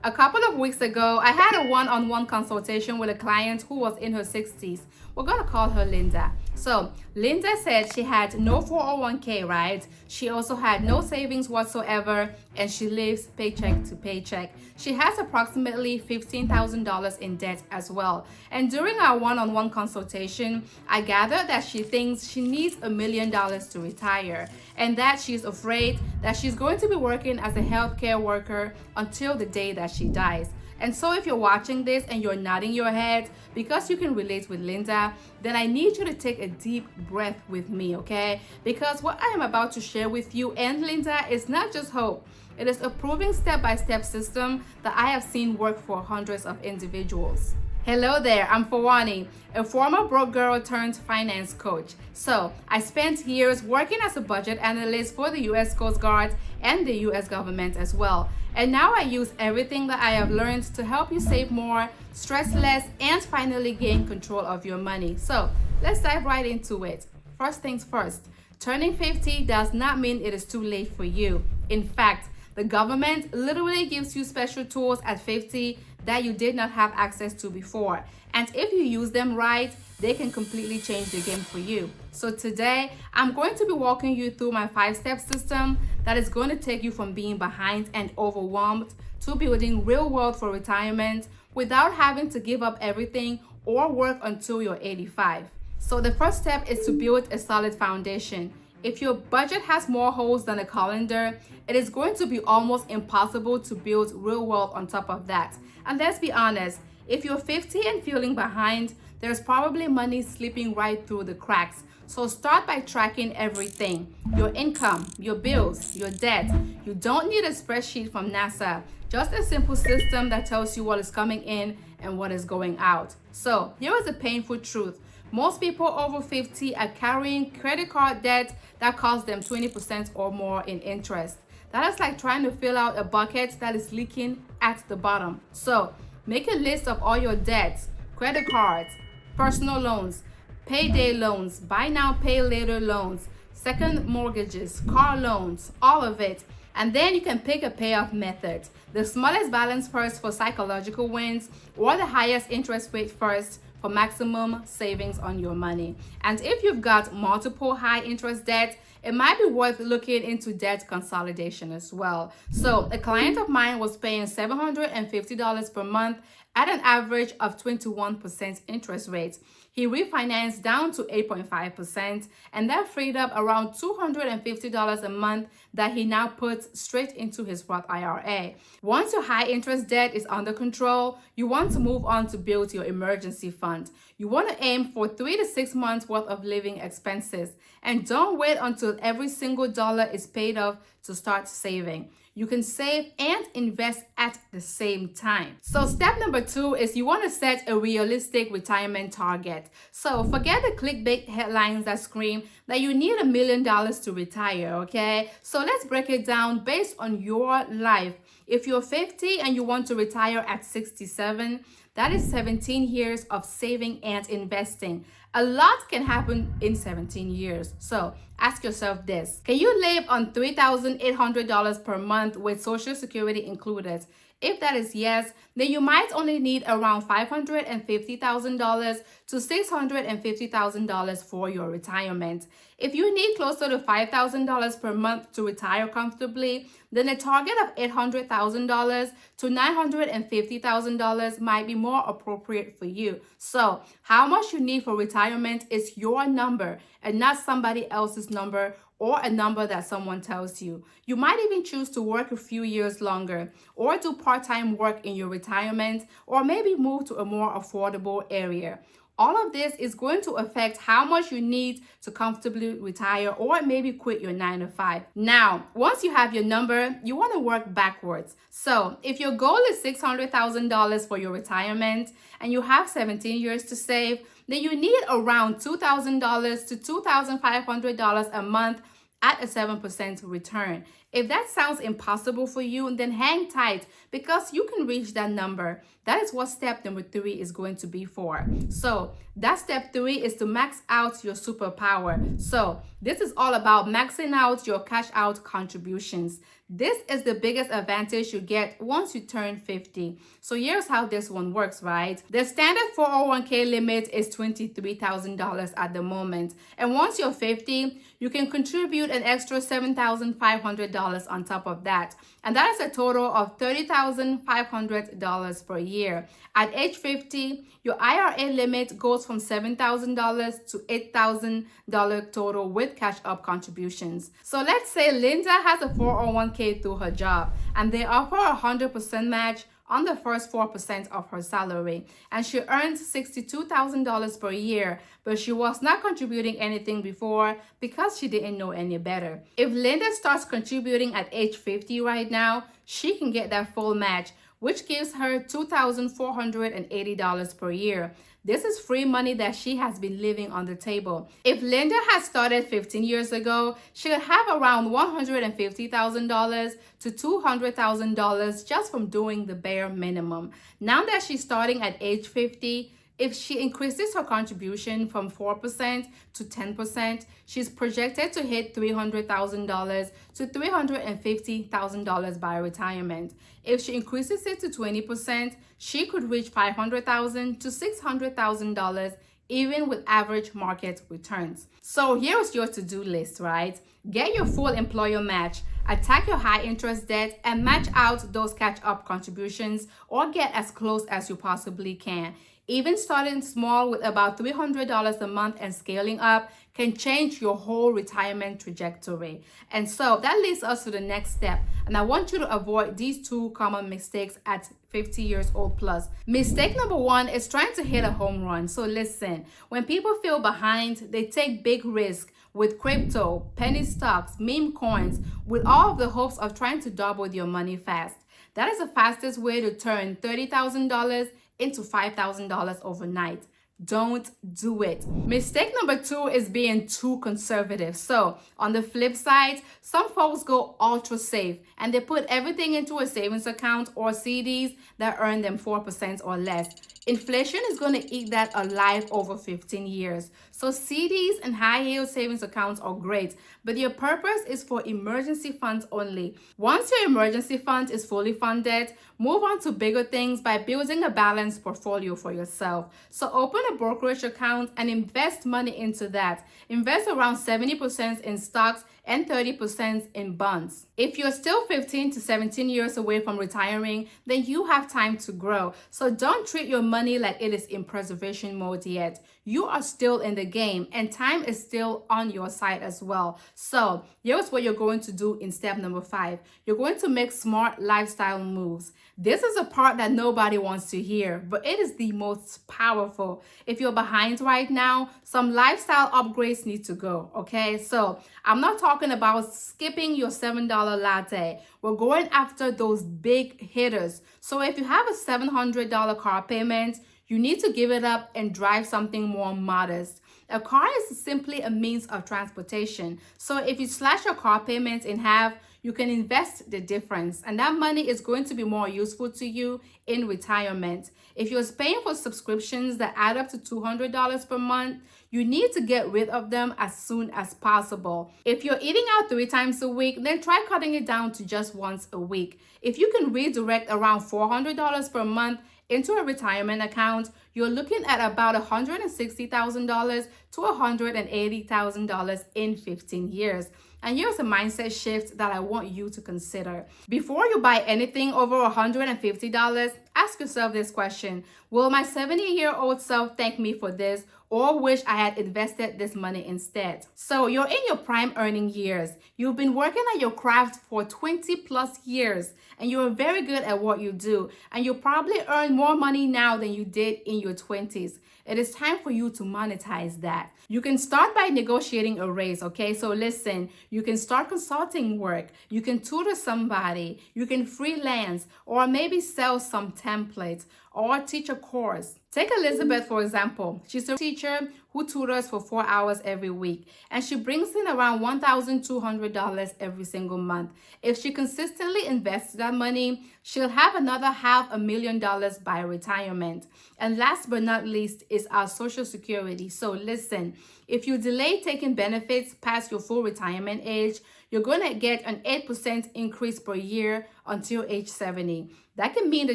A couple of weeks ago, I had a one-on-one consultation with a client who was in her 60s. We're going to call her Linda. So, Linda said she had no 401k, right? She also had no savings whatsoever, and she lives paycheck to paycheck. She has approximately $15,000 in debt as well. And during our one-on-one consultation, I gathered that she thinks she needs $1 million to retire, and that she's afraid that she's going to be working as a healthcare worker until the day that she dies. And so if you're watching this and you're nodding your head because you can relate with Linda, then I need you to take a deep breath with me, okay? Because what I am about to share with you and Linda is not just hope. It is a proven step-by-step system that I have seen work for hundreds of individuals. Hello there, I'm Fawani, a former broke girl turned finance coach. So, I spent years working as a budget analyst for the US Coast Guard and the US government as well. And now I use everything that I have learned to help you save more, stress less, and finally gain control of your money. So, let's dive right into it. First things first, turning 50 does not mean it is too late for you. In fact, the government literally gives you special tools at 50 that you did not have access to before. And if you use them right, they can completely change the game for you. So today, I'm going to be walking you through my 5-step system that is going to take you from being behind and overwhelmed to building real wealth for retirement without having to give up everything or work until you're 85. So the first step is to build a solid foundation. If your budget has more holes than a calendar, it is going to be almost impossible to build real wealth on top of that. And let's be honest, if you're 50 and feeling behind, there's probably money slipping right through the cracks. So start by tracking everything: your income, your bills, your debt. You don't need a spreadsheet from NASA, just a simple system that tells you what is coming in and what is going out. So here is a painful truth. Most people over 50 are carrying credit card debt that costs them 20% or more in interest. That is like trying to fill out a bucket that is leaking at the bottom. So make a list of all your debts: credit cards, personal loans, payday loans, buy now, pay later loans, second mortgages, car loans, all of it. And then you can pick a payoff method: the smallest balance first for psychological wins, or the highest interest rate first for maximum savings on your money. And if you've got multiple high interest debt, it might be worth looking into debt consolidation as well. So a client of mine was paying $750 per month at an average of 21% interest rate. He refinanced down to 8.5%, and that freed up around $250 a month that he now puts straight into his Roth IRA. Once your high interest debt is under control, you want to move on to build your emergency fund. You want to aim for 3 to 6 months worth of living expenses, and don't wait until every single dollar is paid off to start saving. You can save and invest at the same time. So step number 2 is you want to set a realistic retirement target. So forget the clickbait headlines that scream that you need $1 million to retire, okay? So let's break it down based on your life. If you're 50 and you want to retire at 67, that is 17 years of saving and investing. A lot can happen in 17 years. So ask yourself this: can you live on $3,800 per month with Social Security included? If that is yes, then you might only need around $550,000 to $650,000 for your retirement. If you need closer to $5,000 per month to retire comfortably, then a target of $800,000 to $950,000 might be more appropriate for you. So, how much you need for retirement is your number and not somebody else's number or a number that someone tells you. You might even choose to work a few years longer, or do part-time work in your retirement, or maybe move to a more affordable area. All of this is going to affect how much you need to comfortably retire or maybe quit your 9 to 5. Now, once you have your number, you want to work backwards. So if your goal is $600,000 for your retirement and you have 17 years to save, then you need around $2,000 to $2,500 a month at a 7% return. If that sounds impossible for you, then hang tight because you can reach that number. That is what step number 3 is going to be for. So that step 3 is to max out your superpower. So this is all about maxing out your cash out contributions. This is the biggest advantage you get once you turn 50. So here's how this one works, right? The standard 401k limit is $23,000 at the moment. And once you're 50, you can contribute an extra $7,500 on top of that. And that is a total of $30,500 per year. At age 50, your IRA limit goes from $7,000 to $8,000 total with cash up contributions. So let's say Linda has a 401k through her job and they offer a 100% match on the first 4% of her salary, and she earns $62,000 per year, but she was not contributing anything before because she didn't know any better. If Linda starts contributing at age 50 right now, she can get that full match, which gives her $2,480 per year. This is free money that she has been leaving on the table. If Linda had started 15 years ago, she would have around $150,000 to $200,000 just from doing the bare minimum. Now that she's starting at age 50, if she increases her contribution from 4% to 10%, she's projected to hit $300,000 to $350,000 by retirement. If she increases it to 20%, she could reach $500,000 to $600,000 even with average market returns. So here's your to-do list, right? Get your full employer match, attack your high interest debt, and match out those catch-up contributions or get as close as you possibly can. Even starting small with about $300 a month and scaling up can change your whole retirement trajectory. And so that leads us to the next step. And I want you to avoid these 2 common mistakes at 50 years old plus. Mistake number 1 is trying to hit a home run. So listen, when people feel behind, they take big risks with crypto, penny stocks, meme coins, with all of the hopes of trying to double your money fast. That is the fastest way to turn $30,000 into $5,000 overnight. Don't do it. Mistake number 2 is being too conservative. So on the flip side, some folks go ultra safe and they put everything into a savings account or CDs that earn them 4% or less. Inflation is going to eat that alive over 15 years. So CDs and high yield savings accounts are great, but your purpose is for emergency funds only. Once your emergency fund is fully funded, move on to bigger things by building a balanced portfolio for yourself. So open a brokerage account and invest money into that. Invest around 70% in stocks and 30% in bonds. If you're still 15 to 17 years away from retiring, then you have time to grow. So don't treat your money like it is in preservation mode yet. You are still in the game and time is still on your side as well. So here's what you're going to do in step number 5. You're going to make smart lifestyle moves. This is a part that nobody wants to hear, but it is the most powerful. If you're behind right now, some lifestyle upgrades need to go, okay? So I'm not talking about skipping your $7 latte. We're going after those big hitters. So if you have a $700 car payment, you need to give it up and drive something more modest. A car is simply a means of transportation. So if you slash your car payments in half, you can invest the difference, and that money is going to be more useful to you in retirement. If you're paying for subscriptions that add up to $200 per month, you need to get rid of them as soon as possible. If you're eating out 3 times a week, then try cutting it down to just once a week. If you can redirect around $400 per month into a retirement account, you're looking at about $160,000 to $180,000 in 15 years. And here's a mindset shift that I want you to consider. Before you buy anything over $150, ask yourself this question: will my 70-year-old self thank me for this, or wish I had invested this money instead? So you're in your prime earning years. You've been working at your craft for 20 plus years, and you're very good at what you do. And you probably earn more money now than you did in your 20s. It is time for you to monetize that. You can start by negotiating a raise, okay? So listen, you can start consulting work, you can tutor somebody, you can freelance, or maybe sell some templates, or teach a course. Take Elizabeth, for example. She's a teacher who tutors for 4 hours every week, and she brings in around $1,200 every single month. If she consistently invests that money, she'll have another $500,000 by retirement. And last but not least is our Social Security. So listen, if you delay taking benefits past your full retirement age, you're going to get an 8% increase per year until age 70. That can mean the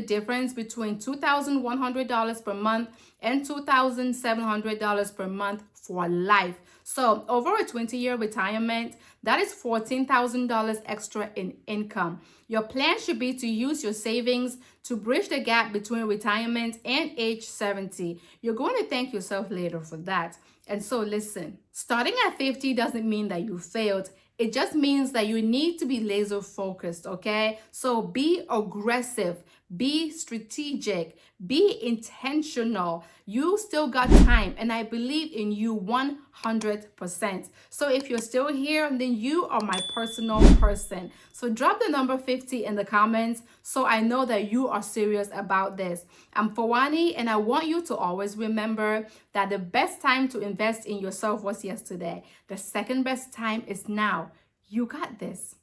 difference between $2,100 per month and $2,700 per month for life. So over a 20-year retirement, that is $14,000 extra in income. Your plan should be to use your savings to bridge the gap between retirement and age 70. You're going to thank yourself later for that. And so listen, starting at 50 doesn't mean that you failed. It just means that you need to be laser focused, okay? So be aggressive, be strategic, be intentional. You still got time, and I believe in you 100%. So if you're still here, then you are my personal person. So drop the number 50 in the comments so I know that you are serious about this. I'm Fawani, and I want you to always remember that the best time to invest in yourself was yesterday. The second best time is now. You got this.